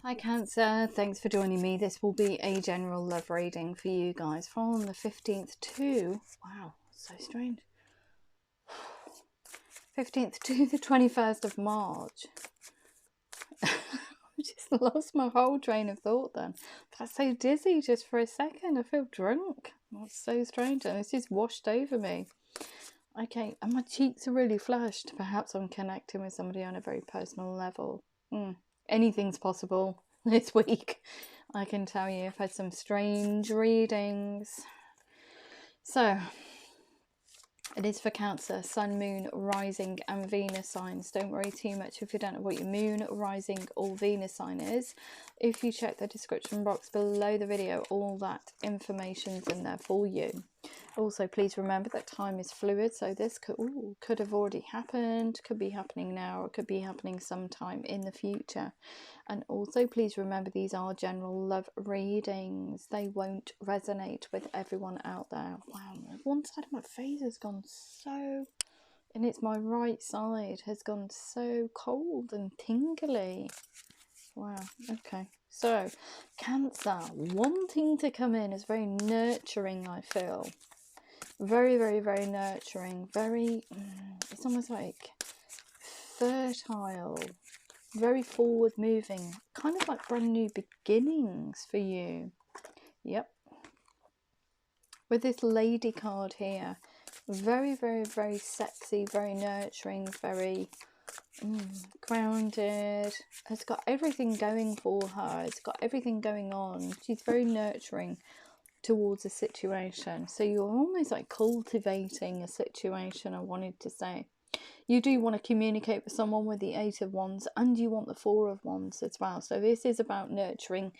Hi Cancer, thanks for joining me. This will be a general love reading for you guys from the 15th to, wow, so strange, 15th to the 21st of March. I just lost my whole train of thought then. I got so dizzy just for a second. I feel drunk. That's so strange, and it's just washed over me. Okay, and my cheeks are really flushed. Perhaps I'm connecting with somebody on a very personal level. Anything's possible this week. I can tell you I've had some strange readings. So, it is for Cancer, Sun, Moon, Rising and Venus signs. Don't worry too much if you don't know what your Moon, Rising or Venus sign is. If you check the description box below the video, all that information's in there for you. Also, please remember that time is fluid, so this could have already happened, could be happening now, or could be happening sometime in the future. And also, please remember these are general love readings. They won't resonate with everyone out there. Wow, one side of my face has gone so, and it's my right side, has gone so cold and tingly. Wow, okay. So, Cancer, wanting to come in is very nurturing, I feel. Very, very, very nurturing. Very, it's almost like fertile. Very forward moving. Kind of like brand new beginnings for you. Yep. With this lady card here. Very, very, very sexy. Very nurturing. Very grounded. Has got everything going for her. It's got everything going on. She's very nurturing towards a situation. So you're almost like cultivating a situation, I wanted to say. You do want to communicate with someone with the 8 of Wands, and you want the 4 of Wands as well. So this is about nurturing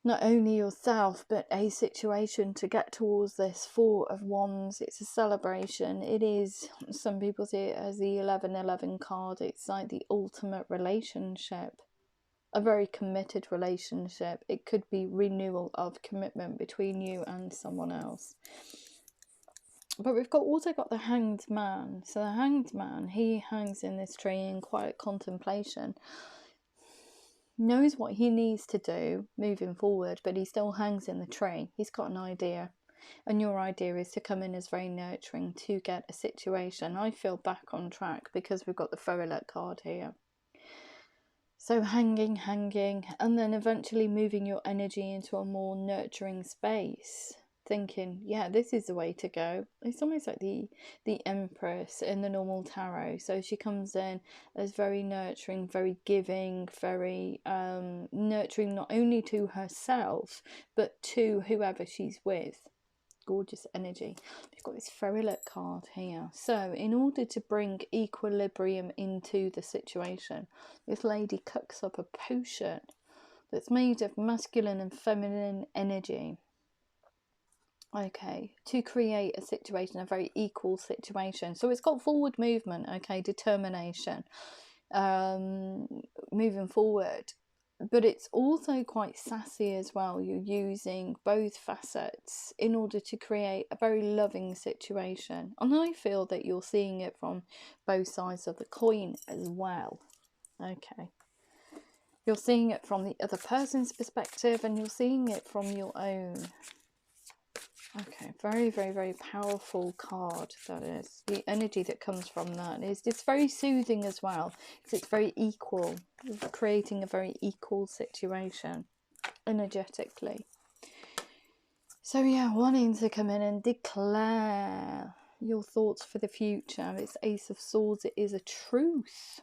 not only yourself, but a situation to get towards this 4 of Wands. It's a celebration. It is, some people see it as the 1111 card. It's like the ultimate relationship. A very committed relationship. It could be renewal of commitment between you and someone else. But we've also got the Hanged Man. So the Hanged Man, he hangs in this tree in quiet contemplation. Knows what he needs to do moving forward, but he still hangs in the tree. He's got an idea. And your idea is to come in as very nurturing to get a situation. I feel back on track because we've got the Ferret card here. So hanging, and then eventually moving your energy into a more nurturing space. Thinking, yeah, this is the way to go. It's almost like the Empress in the normal tarot. So she comes in as very nurturing, very giving, very nurturing not only to herself, but to whoever she's with. Gorgeous energy. We've got this Ferret card here. So in order to bring equilibrium into the situation, this lady cooks up a potion that's made of masculine and feminine energy. Okay, to create a situation, a very equal situation. So it's got forward movement, okay, determination, moving forward. But it's also quite sassy as well. You're using both facets in order to create a very loving situation. And I feel that you're seeing it from both sides of the coin as well. Okay. You're seeing it from the other person's perspective, and you're seeing it from your own. Okay, very, very, very powerful card, that is. The energy that comes from that is it's very soothing as well, because it's very equal, creating a very equal situation energetically. So yeah, wanting to come in and declare your thoughts for the future. It's Ace of Swords. It is a truth.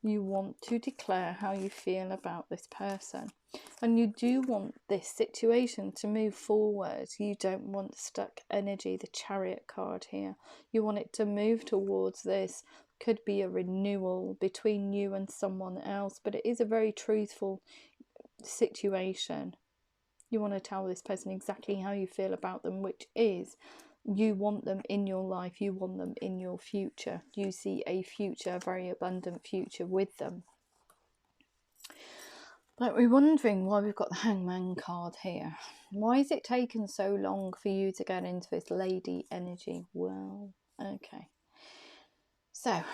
You want to declare how you feel about this person. And you do want this situation to move forward. You don't want stuck energy, the Chariot card here. You want it to move towards this. Could be a renewal between you and someone else. But it is a very truthful situation. You want to tell this person exactly how you feel about them, which is you want them in your life, you want them in your future. You see a future, a very abundant future with them. But we're wondering why we've got the Hangman card here. Why has it taken so long for you to get into this lady energy? Well, okay. So,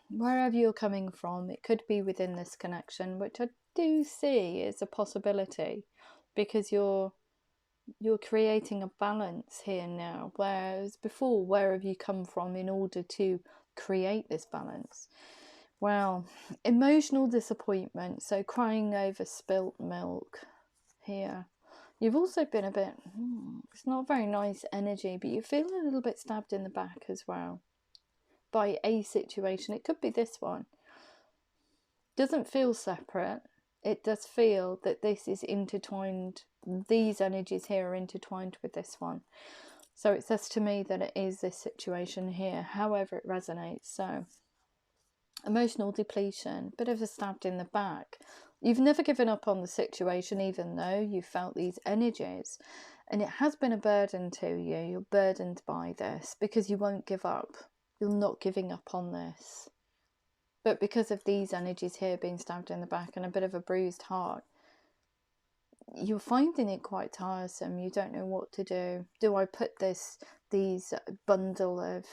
wherever you're coming from, it could be within this connection, which I do see is a possibility, because you're creating a balance here now, whereas before, where have you come from in order to create this balance? Well, emotional disappointment, so crying over spilt milk here. You've also been a bit, it's not very nice energy, but you feel a little bit stabbed in the back as well by a situation. It could be this one. Doesn't feel separate. It does feel that this is intertwined. These energies here are intertwined with this one. So it says to me that it is this situation here, however it resonates. So emotional depletion, bit of a stabbed in the back. You've never given up on the situation, even though you felt these energies, and it has been a burden to you. You're burdened by this because you won't give up. You're not giving up on this. But because of these energies here being stabbed in the back and a bit of a bruised heart, you're finding it quite tiresome. You don't know what to do. Do I put these bundle of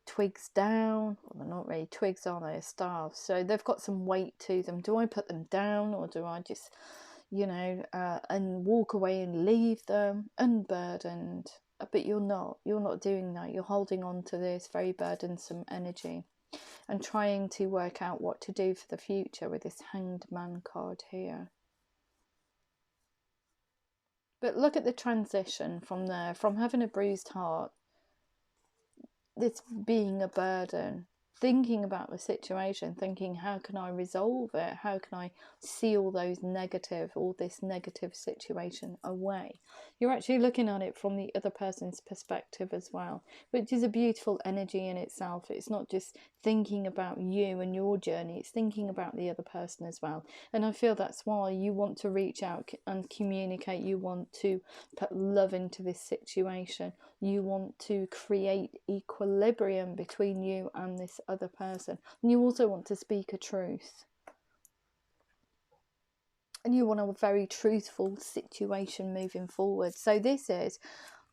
twigs down? Well, they're not really twigs, are they? Staves. So they've got some weight to them. Do I put them down, or do I just, and walk away and leave them unburdened? But you're not doing that. You're holding on to this very burdensome energy and trying to work out what to do for the future with this Hanged Man card here. But look at the transition from there, from having a bruised heart, this being a burden, thinking about the situation, thinking, how can I resolve it? How can I see all this negative situation away? You're actually looking at it from the other person's perspective as well, which is a beautiful energy in itself. It's not just thinking about you and your journey, it's thinking about the other person as well. And I feel that's why you want to reach out and communicate. You want to put love into this situation. You want to create equilibrium between you and this other person. And you also want to speak a truth. And you want a very truthful situation moving forward. So this is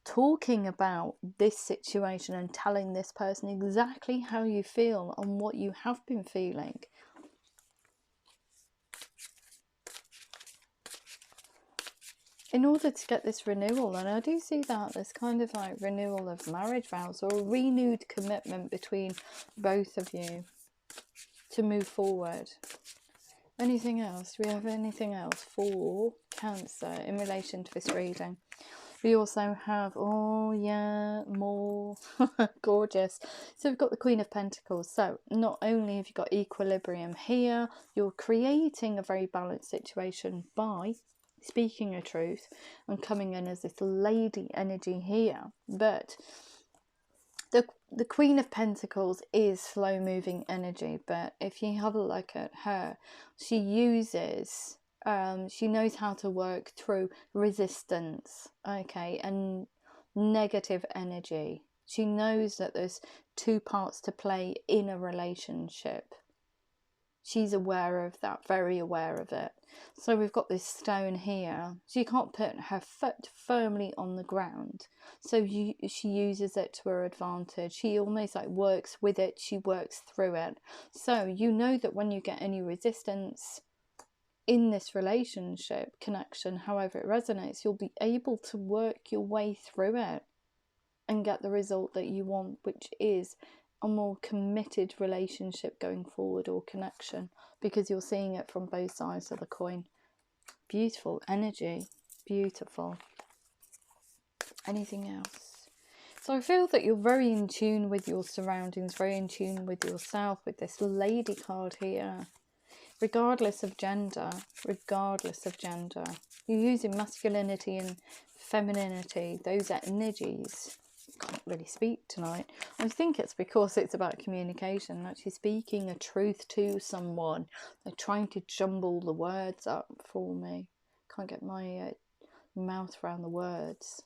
talking about this situation and telling this person exactly how you feel and what you have been feeling. In order to get this renewal, and I do see that there's kind of like renewal of marriage vows or a renewed commitment between both of you to move forward. Anything else? Do we have anything else for Cancer in relation to this reading? We also have, oh yeah, more gorgeous. So we've got the Queen of Pentacles. So not only have you got equilibrium here, you're creating a very balanced situation by speaking a truth and coming in as this lady energy here, but the Queen of Pentacles is slow moving energy. But if you have a look at her, she uses she knows how to work through resistance, okay, and negative energy. She knows that there's two parts to play in a relationship. She's aware of that, very aware of it. So we've got this stone here. She can't put her foot firmly on the ground. So she uses it to her advantage. She almost like works with it. She works through it. So you know that when you get any resistance in this relationship, connection, however it resonates, you'll be able to work your way through it and get the result that you want, which is a more committed relationship going forward, or connection, because you're seeing it from both sides of the coin. Beautiful energy, beautiful. Anything else? So I feel that you're very in tune with your surroundings, very in tune with yourself with this Lady card here. Regardless of gender, you're using masculinity and femininity, those energies. Can't really speak tonight. I think it's because it's about communication, actually speaking a truth to someone. They're trying to jumble the words up for me. Can't get my mouth around the words,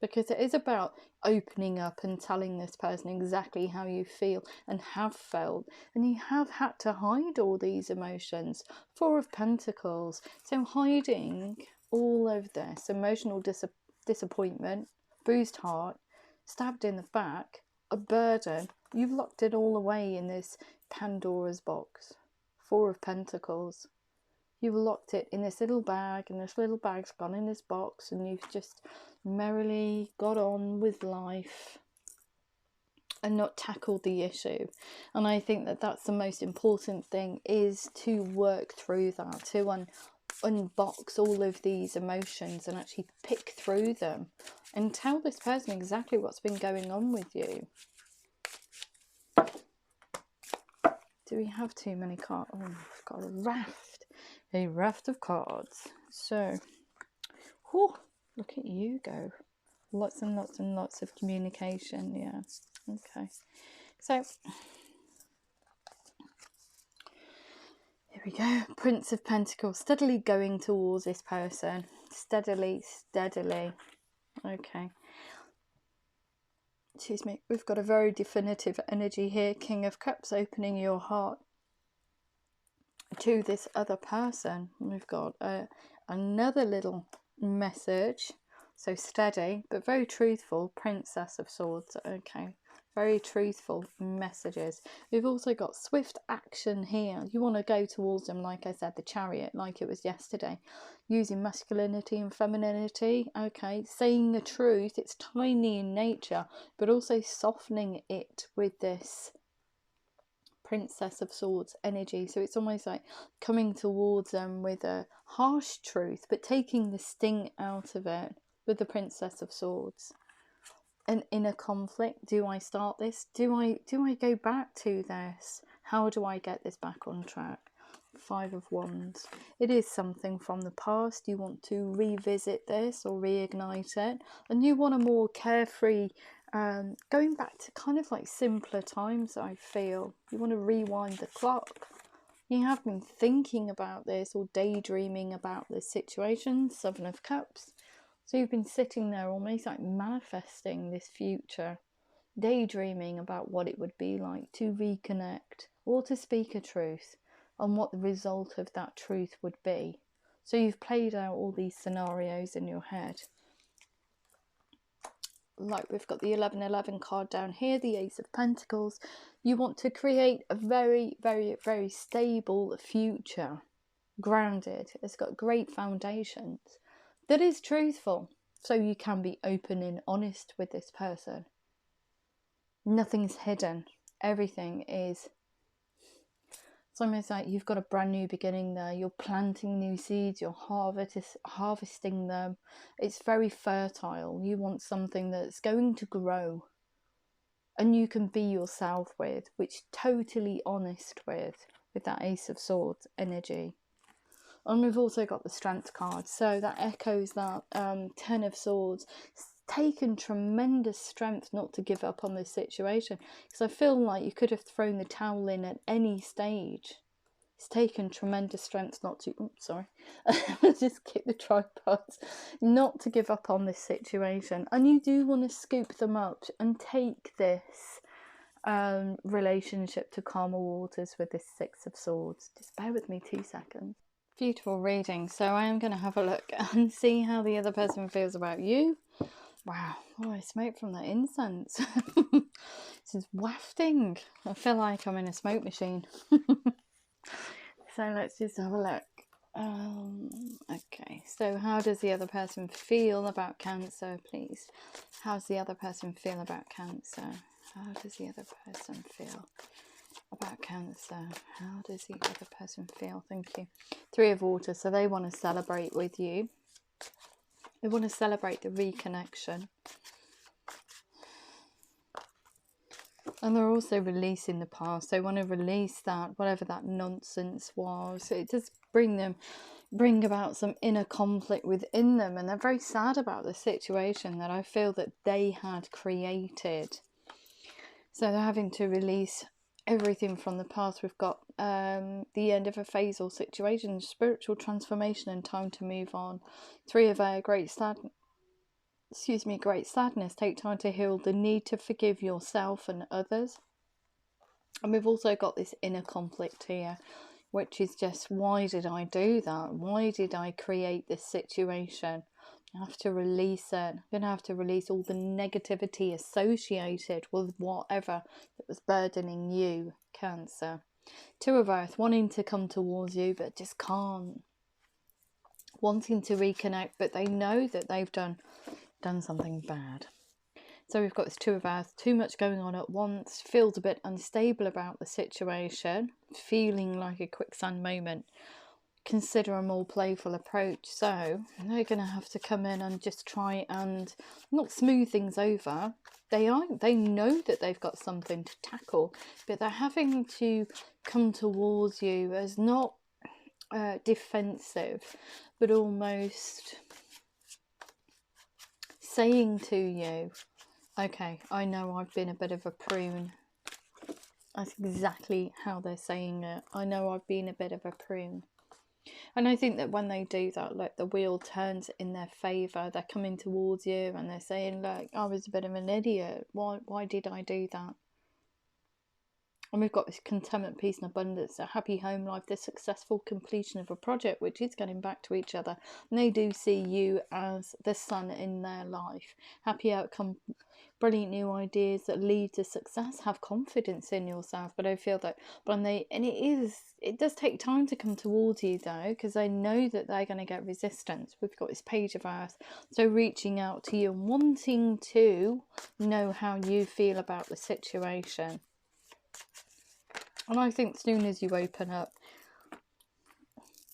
because it is about opening up and telling this person exactly how you feel and have felt, and you have had to hide all these emotions. Four of Pentacles, so hiding all of this emotional disappointment, bruised heart, stabbed in the back, a burden. You've locked it all away in this Pandora's box. Four of Pentacles. You've locked it in this little bag, and this little bag's gone in this box, and you've just merrily got on with life and not tackled the issue. And I think that that's the most important thing, is to work through that, to unbox all of these emotions and actually pick through them and tell this person exactly what's been going on with you. Do we have too many cards? Oh, we've got a raft of cards. So, whew, look at you go. Lots and lots and lots of communication. Yeah. Okay. So, here we go. Prince of Pentacles. Steadily going towards this person. Steadily. Okay. Excuse me. We've got a very definitive energy here. King of Cups, opening your heart to this other person. We've got another little message. So steady, but very truthful. Princess of Swords. Okay. Very truthful messages. We've also got swift action here. You want to go towards them, like I said, the Chariot, like it was yesterday. Using masculinity and femininity. Okay. Saying the truth. It's tiny in nature, but also softening it with this Princess of Swords energy. So it's almost like coming towards them with a harsh truth, but taking the sting out of it with the Princess of Swords. An inner conflict. Do I start this? Do I go back to this? How do I get this back on track? Five of Wands. It is something from the past. You want to revisit this or reignite it, and you want a more carefree, going back to kind of like simpler times. I feel you want to rewind the clock. You have been thinking about this or daydreaming about this situation. Seven of Cups. So you've been sitting there almost like manifesting this future, daydreaming about what it would be like to reconnect or to speak a truth and what the result of that truth would be. So you've played out all these scenarios in your head. Like we've got the 1111 card down here, the Ace of Pentacles. You want to create a very, very, very stable future, grounded. It's got great foundations. That is truthful, so you can be open and honest with this person. Nothing's hidden. Everything is. It's almost like you've got a brand new beginning there. You're planting new seeds. You're harvesting them. It's very fertile. You want something that's going to grow, and you can be yourself with, which totally honest with that Ace of Swords energy. And we've also got the Strength card, so that echoes that Ten of Swords. It's taken tremendous strength not to give up on this situation, because I feel like you could have thrown the towel in at any stage. It's taken tremendous strength not to, oops, sorry, just kick the tripods, not to give up on this situation. And you do want to scoop them up and take this relationship to calmer waters with this Six of Swords. Just bear with me 2 seconds. Beautiful reading. So I am going to have a look and see how the other person feels about you. Wow. Oh, I smoke from the incense. This is wafting. I feel like I'm in a smoke machine. So let's just have a look. Okay. So how does the other person feel about Cancer, please? How's the other person feel about Cancer? How does the other person feel about Cancer? How does the other person feel? Thank you. Three of Water. So they want to celebrate with you. They want to celebrate the reconnection. And they're also releasing the past. They want to release that, whatever that nonsense was. It does bring about some inner conflict within them. And they're very sad about the situation that I feel that they had created. So they're having to release everything from the past. We've got the end of a phase or situation, spiritual transformation, and time to move on. Three of Air, great sadness. Great sadness. Take time to heal, the need to forgive yourself and others. And we've also got this inner conflict here, which is just, why did I do that? Why did I create this situation? I have to release it. I'm going to have to release all the negativity associated with whatever that was burdening you, Cancer. Two of Earth, wanting to come towards you, but just can't. wanting to reconnect, but they know that they've done something bad. So we've got this Two of Earth, too much going on at once, feels a bit unstable about the situation, feeling like a quicksand moment. Consider a more playful approach. So they're going to have to come in and just try and not smooth things over. They know that they've got something to tackle, but they're having to come towards you as not defensive, but almost saying to you, okay, I know I've been a bit of a prune. That's exactly how they're saying it. I know I've been a bit of a prune. And I think that when they do that, like, the wheel turns in their favour. They're coming towards you and they're saying, look, I was a bit of an idiot. Why did I do that? And we've got this contentment, peace and abundance, a happy home life, the successful completion of a project, which is getting back to each other. And they do see you as the sun in their life. Happy outcome, brilliant new ideas that lead to success. Have confidence in yourself. But I feel that it does take time to come towards you, though, because they know that they're going to get resistance. We've got this Page of Earth, so reaching out to you and wanting to know how you feel about the situation. And I think as soon as you open up,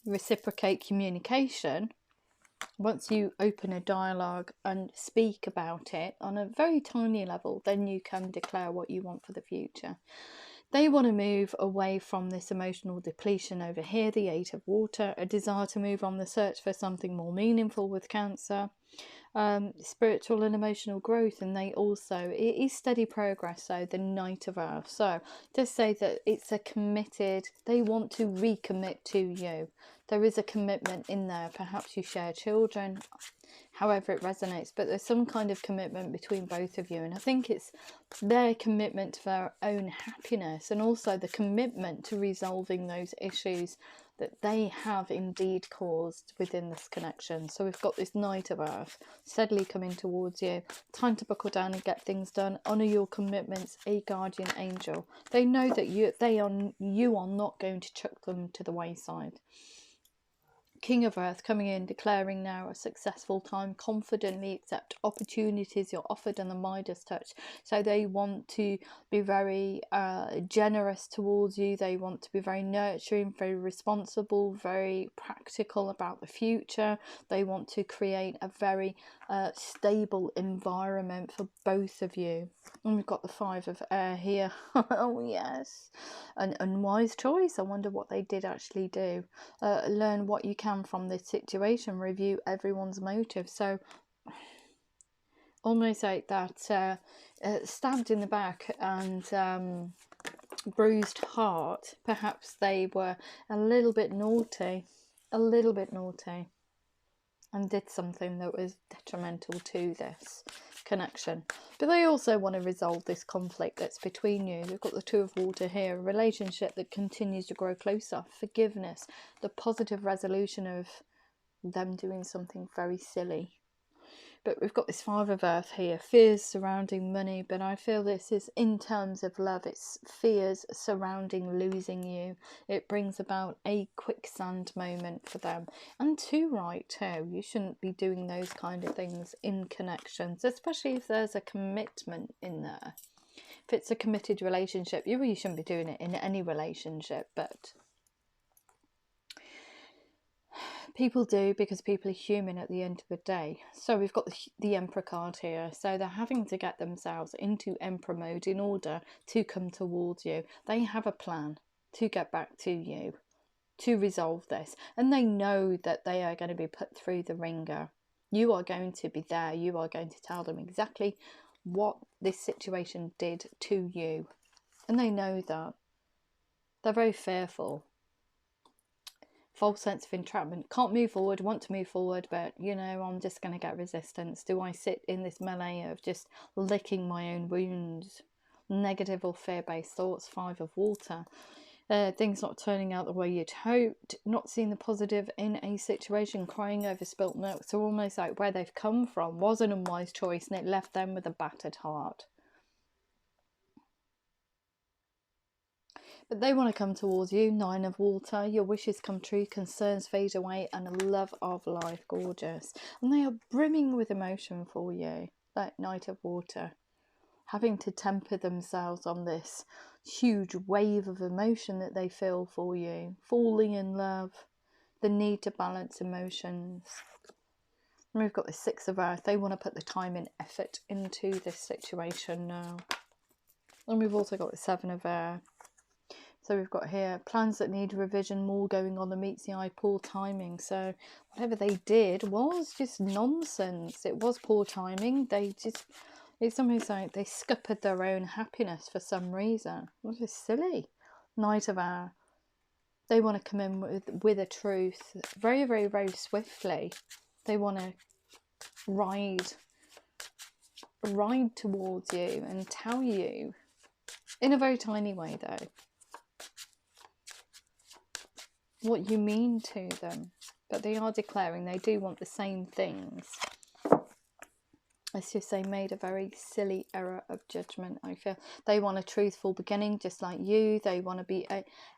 reciprocate communication, once you open a dialogue and speak about it on a very tiny level, then you can declare what you want for the future. They want to move away from this emotional depletion over here, the Eight of Water, a desire to move on the search for something more meaningful with Cancer. Spiritual and emotional growth, and it is steady progress. So the Knight of Earth, so just say that it's a committed, they want to recommit to you. There is a commitment in there. Perhaps you share children, however it resonates, but there's some kind of commitment between both of you. And I think it's their commitment to their own happiness, and also the commitment to resolving those issues that they have indeed caused within this connection. So we've got this Knight of Earth steadily coming towards you. Time to buckle down and get things done. Honour your commitments. A guardian angel. They know that you are not going to chuck them to the wayside. King of Earth coming in, declaring now a successful time, confidently accept opportunities you're offered, and the Midas touch. So they want to be very generous towards you. They want to be very nurturing, very responsible, very practical about the future. They want to create a very stable environment for both of you. And we've got the Five of Air here. Oh yes, an unwise choice. I wonder what they did actually do. Learn what you can from this situation. Review everyone's motive. So almost like that stabbed in the back and bruised heart. Perhaps they were a little bit naughty, and did something that was detrimental to this connection. But they also want to resolve this conflict that's between you. We've got the Two of Water here, a relationship that continues to grow closer, forgiveness, the positive resolution of them doing something very silly. But we've got this Five of Earth here, fears surrounding money, but I feel this is in terms of love. It's fears surrounding losing you. It brings about a quicksand moment for them. And too right too. You shouldn't be doing those kind of things in connections, especially if there's a commitment in there. If it's a committed relationship, you really shouldn't be doing it in any relationship, but people do, because people are human at the end of the day. So we've got the Emperor card here. So they're having to get themselves into Emperor mode in order to come towards you. They have a plan to get back to you, to resolve this. And they know that they are going to be put through the ringer. You are going to be there. You are going to tell them exactly what this situation did to you. And they know that. They're very fearful. False sense of entrapment. Can't move forward, want to move forward, but I'm just going to get resistance. Do I sit in this melee of just licking my own wounds? Negative or fear-based thoughts. Five of Water. Things not turning out the way you'd hoped. Not seeing the positive in a situation. Crying over spilt milk. So almost like where they've come from was an unwise choice, and it left them with a battered heart. But they want to come towards you. 9 of water. Your wishes come true. Concerns fade away. And a love of life. Gorgeous. And they are brimming with emotion for you. That Knight of water. Having to temper themselves on this huge wave of emotion that they feel for you. Falling in love. The need to balance emotions. And we've got the 6 of earth. They want to put the time and effort into this situation now. And we've also got the 7 of air. So we've got here plans that need revision, more going on than meets the eye, poor timing. So whatever they did was just nonsense. It was poor timing. It's almost like they scuppered their own happiness for some reason. It was silly. Knight of air. They want to come in with a truth very, very, very swiftly. They want to ride towards you and tell you, in a very tiny way though, what you mean to them. But they are declaring they do want the same things. Let's just say made a very silly error of judgment. I feel they want a truthful beginning just like you. They want to be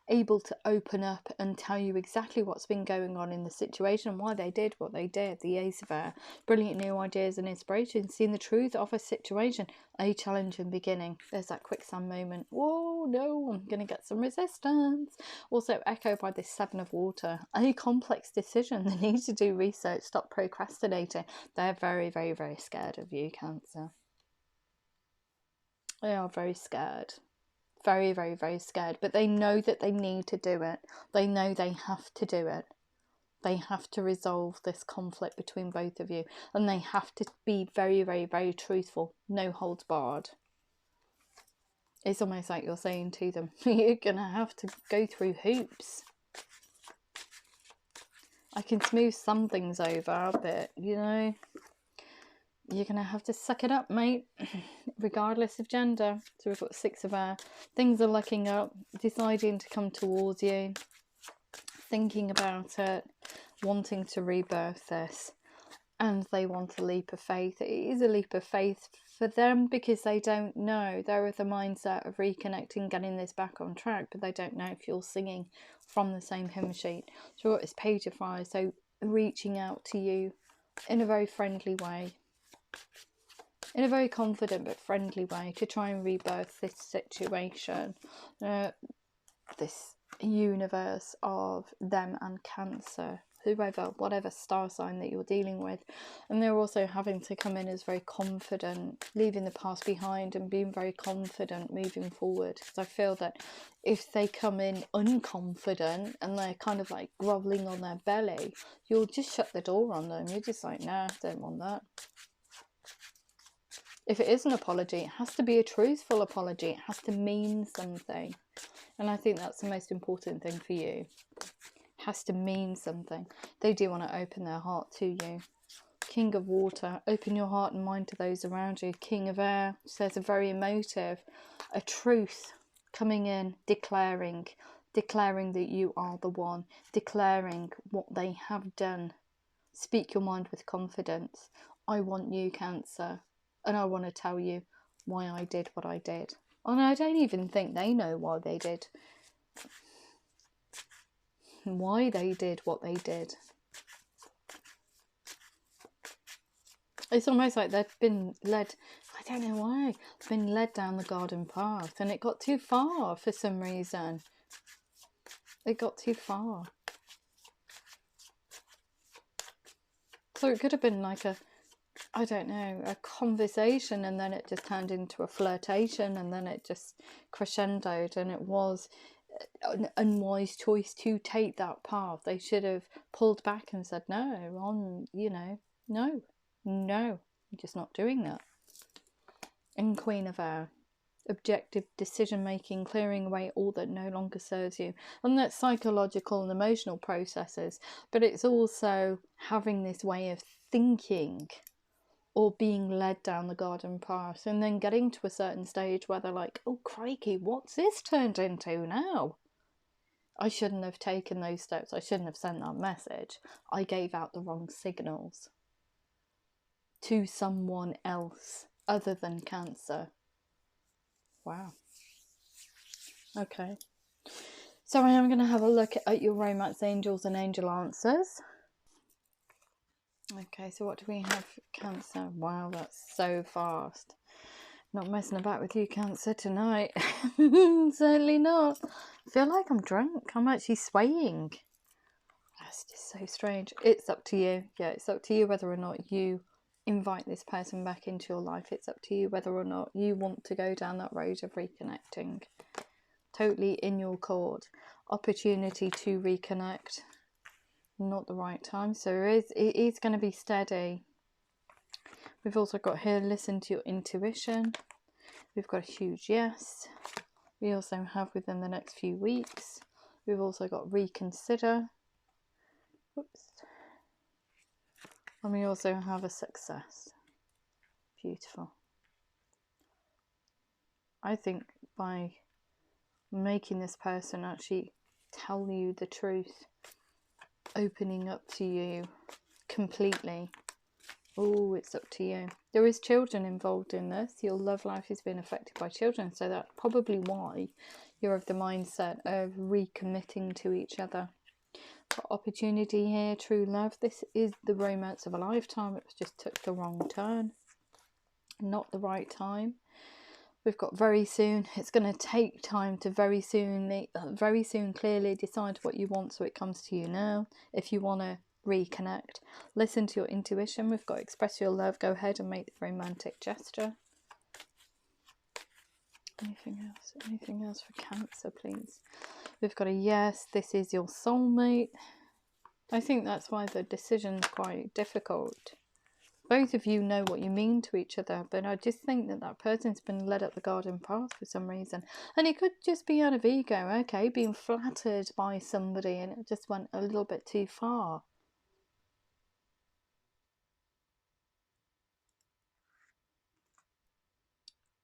able to open up and tell you exactly what's been going on in the situation, why they did what they did. The Ace of Air, brilliant new ideas and inspiration, seeing the truth of a situation, a challenging beginning. There's that quicksand moment. Whoa, no, I'm going to get some resistance. Also echoed by this 7 of water, a complex decision. They need to do research, stop procrastinating. They're very, very, very scared of you, Cancer. They are very scared. Very, very, very scared. But they know that they need to do it. They know they have to do it. They have to resolve this conflict between both of you. And they have to be very, very, very truthful. No holds barred. It's almost like you're saying to them, you're going to have to go through hoops. I can smooth some things over, but, you know, you're going to have to suck it up, mate, regardless of gender. So we've got 6 of air. Things are looking up, deciding to come towards you, thinking about it, wanting to rebirth this. And they want a leap of faith. It is a leap of faith for them because they don't know. They're with the mindset of reconnecting, getting this back on track, but they don't know if you're singing from the same hymn sheet. So what is Page of Fire? So reaching out to you in a very friendly way, in a very confident but friendly way, to try and rebirth this situation, this universe of them and Cancer, whoever, whatever star sign that you're dealing with. And they're also having to come in as very confident, leaving the past behind and being very confident moving forward. Because I feel that if they come in unconfident and they're kind of like groveling on their belly, you'll just shut the door on them. You're just like, nah, don't want that. If it is an apology, it has to be a truthful apology. It has to mean something. And I think that's the most important thing for you. It has to mean something. They do want to open their heart to you. King of Water, open your heart and mind to those around you. King of Air says a very emotive, a truth coming in, declaring that you are the one, declaring what they have done. Speak your mind with confidence. I want you, Cancer, and I want to tell you why I did what I did. And I don't even think they know why they did what they did. It's almost like they've been led, I don't know why, they've been led down the garden path and it got too far for some reason. It got too far. So it could have been like a, I don't know, a conversation, and then it just turned into a flirtation, and then it just crescendoed, and it was an unwise choice to take that path. They should have pulled back and said, no, no, I'm just not doing that. And Queen of Air, objective decision making, clearing away all that no longer serves you. And that's psychological and emotional processes, but it's also having this way of thinking or being led down the garden path and then getting to a certain stage where they're like, oh crikey, what's this turned into now? I shouldn't have taken those steps. I shouldn't have sent that message. I gave out the wrong signals to someone else other than Cancer. Wow. Okay. So I am going to have a look at your romance angels and angel answers. Okay, so what do we have for Cancer? Wow, that's so fast. Not messing about with you, Cancer, tonight. Certainly not. I feel like I'm drunk. I'm actually swaying. That's just so strange. It's up to you. Yeah, it's up to you whether or not you invite this person back into your life. It's up to you whether or not you want to go down that road of reconnecting. Totally in your court. Opportunity to reconnect. Not the right time. So it is going to be steady. We've also got here, listen to your intuition. We've got a huge yes. We also have within the next few weeks. We've also got reconsider. Whoops. And we also have a success. Beautiful. I think by making this person actually tell you the truth, opening up to you completely. Oh, it's up to you. There is children involved in this. Your love life has been affected by children, so that's probably why you're of the mindset of recommitting to each other. Got opportunity here, true love. This is the romance of a lifetime. It just took the wrong turn. Not the right time. We've got very soon. It's going to take time to very soon clearly decide what you want, so it comes to you now. If you want to reconnect, listen to your intuition. We've got express your love. Go ahead and make the romantic gesture. Anything else for Cancer, please? We've got a yes. This is your soulmate. I think that's why the decision's quite difficult. Both of you know what you mean to each other, but I just think that that person's been led up the garden path for some reason. And it could just be out of ego, okay, being flattered by somebody, and it just went a little bit too far.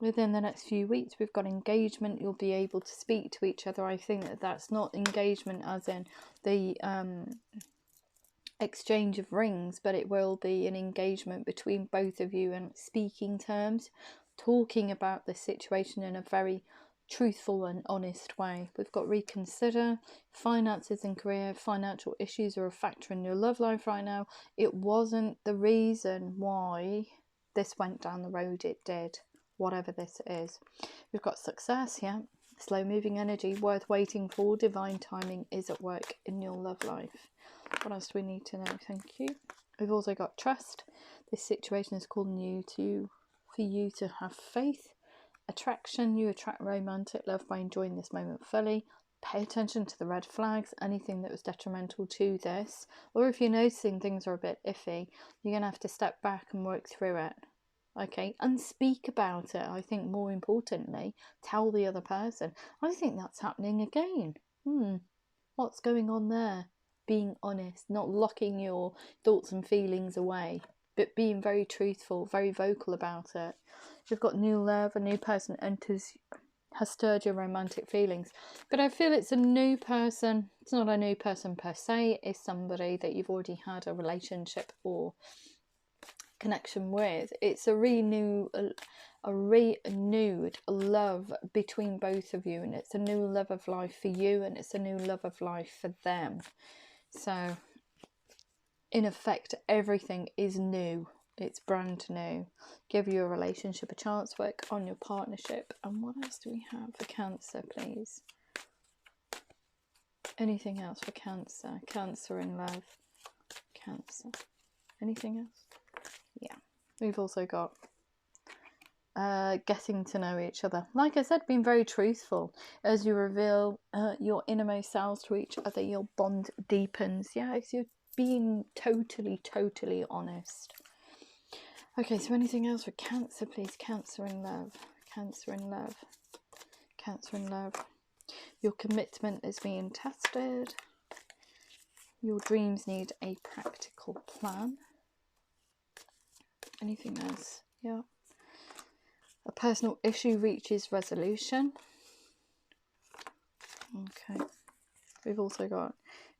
Within the next few weeks, we've got engagement. You'll be able to speak to each other. I think that that's not engagement as in the exchange of rings, but it will be an engagement between both of you and speaking terms, talking about the situation in a very truthful and honest way. We've got reconsider, finances and career. Financial issues are a factor in your love life right now. It wasn't the reason why this went down the road it did, whatever this is. We've got success, yeah, slow moving energy, worth waiting for. Divine timing is at work in your love life. What else do we need to know? Thank you. We've also got trust. This situation is calling you for you to have faith. Attraction. You attract romantic love by enjoying this moment fully. Pay attention to the red flags, anything that was detrimental to this. Or if you're noticing things are a bit iffy, you're going to have to step back and work through it. Okay, and speak about it. I think more importantly, tell the other person. I think that's happening again. What's going on there? Being honest, not locking your thoughts and feelings away, but being very truthful, very vocal about it. You've got new love, a new person enters, has stirred your romantic feelings. But I feel it's a new person. It's not a new person per se. It's somebody that you've already had a relationship or connection with. It's a renewed love between both of you, and it's a new love of life for you, and it's a new love of life for them. So in effect, everything is new. It's brand new. Give your relationship a chance. Work on your partnership. And what else do we have for Cancer, please? Anything else for Cancer? Cancer in love. Cancer. Anything else? Yeah. We've also got getting to know each other. Like I said, being very truthful. As you reveal your innermost selves to each other, your bond deepens. Yeah, you're being totally honest. Okay, so anything else for Cancer, please? Cancer in love. Cancer in love. Cancer in love. Your commitment is being tested. Your dreams need a practical plan. Anything else? Yeah. A personal issue reaches resolution. Okay. We've also got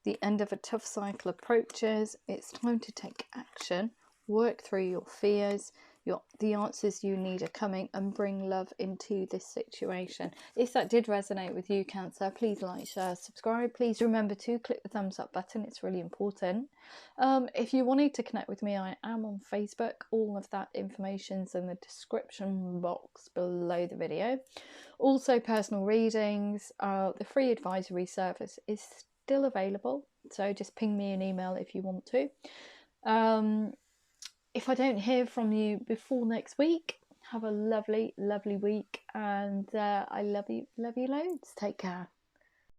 the end of a tough cycle approaches. It's time to take action. Work through your fears. the answers you need are coming, and bring love into this situation. If that did resonate with you, Cancer, please like, share, subscribe. Please remember to click the thumbs up button, it's really important. If you wanted to connect with me, I am on Facebook. All of that information's in the description box below the video. Also, personal readings, the free advisory service is still available, so just ping me an email if you want to. If I don't hear from you before next week, have a lovely, lovely week, and I love you loads. Take care.